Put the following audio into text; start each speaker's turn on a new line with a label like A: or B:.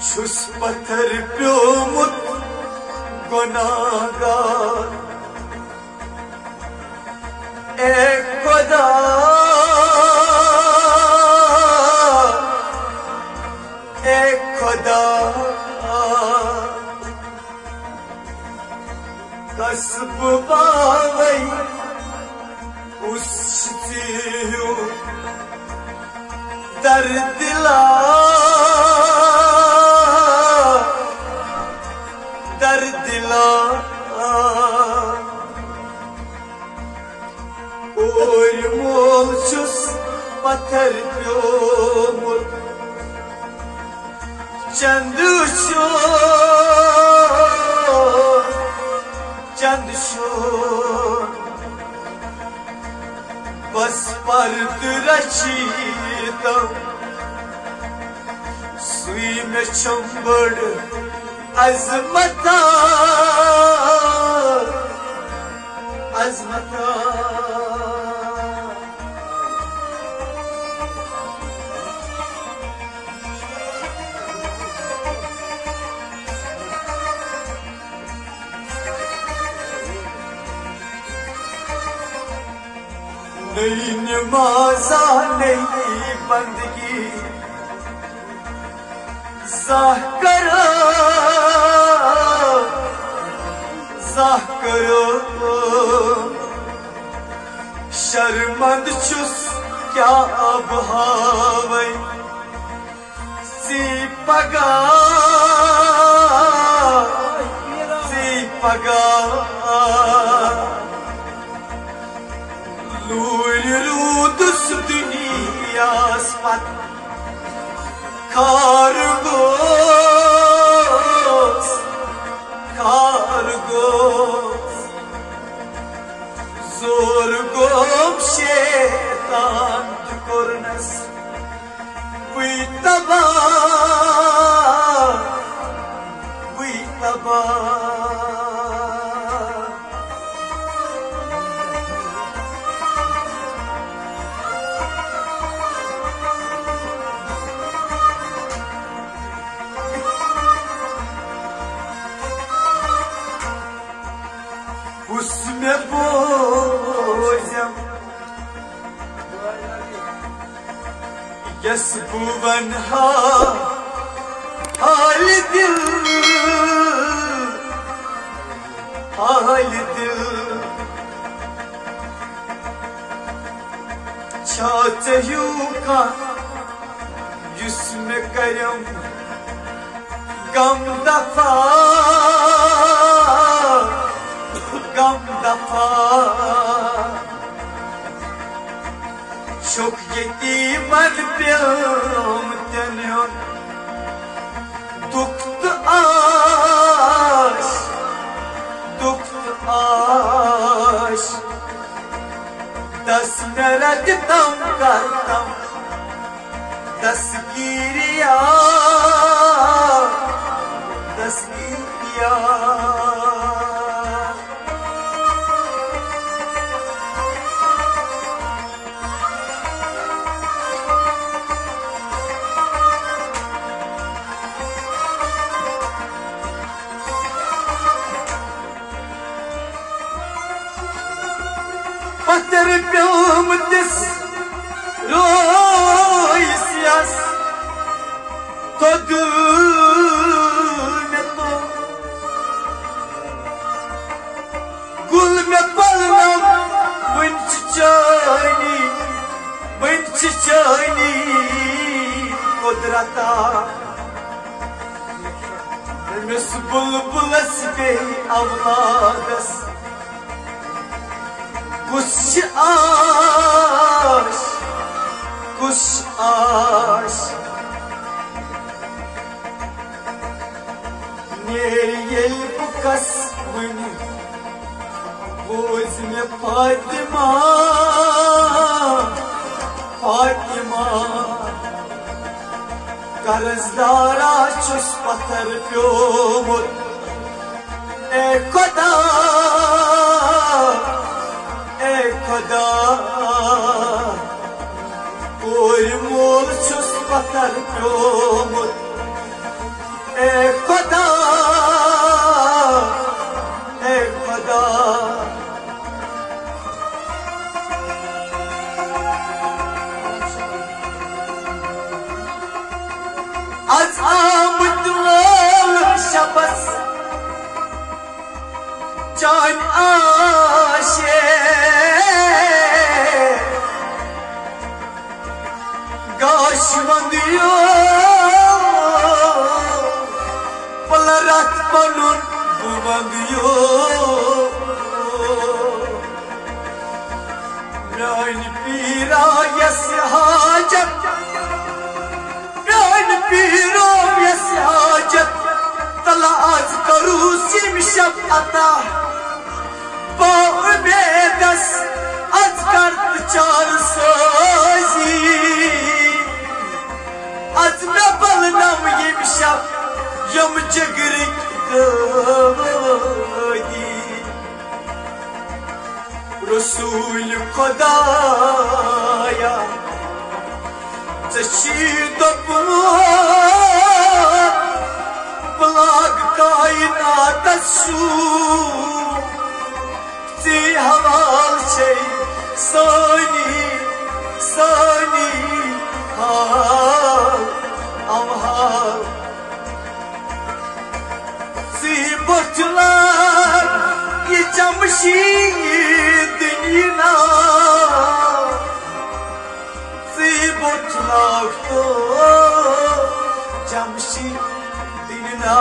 A: छुस पत्थर प्योमुत गुनाहगार ए खुदा ए खुदा कसब बावई उसतियो दर्दिला दर्दिला और मोल छुस पत्थर प्योमुत चंद शोर बस पर्द रचीता सुई में चंबड़ अजमता अजमता नई नमाज़ा नई बंदगी ज़ाह करो शर्मंद छुस क्या बहावै सी पगा लूर रूदुस दुनियास पत कारगोस जोर गोब शेतान कोरनस बुई तबा उसमें बोझम यस भुवन हाल दिल चाहू का जिसमें करम गम दफा शुक यतीमन प्योम तन्यों दुख्त आश दस नरक तम करतम दसगिरिया पत्थर प्योमुतिस रोइसियस तो दिल में तो गुल में पलनम वंच चानी कुदरता मिस बुलबुलस बे अवलादस कुछ आश नेरियल बुकस वनी बोझ में फातिमा कर्जदारा छुस पत्थर प्योमुत ए खुदा कोई मोल छुस पत्थर प्योमुत az amutlar şabas can aşe gaşman diyor palarat balun buman diyor yani pira yas hacet yani pira yas hacet tala az karu sim şab ata Bedas az kart çar sozi az me balnam yemşab yam çagrik dodi Resul Khudaya Zashid Abmar Blag kainat su Ti haval şey sani sani hal amhal Si botlar ye jamshid dina Si botlar to jamshid dina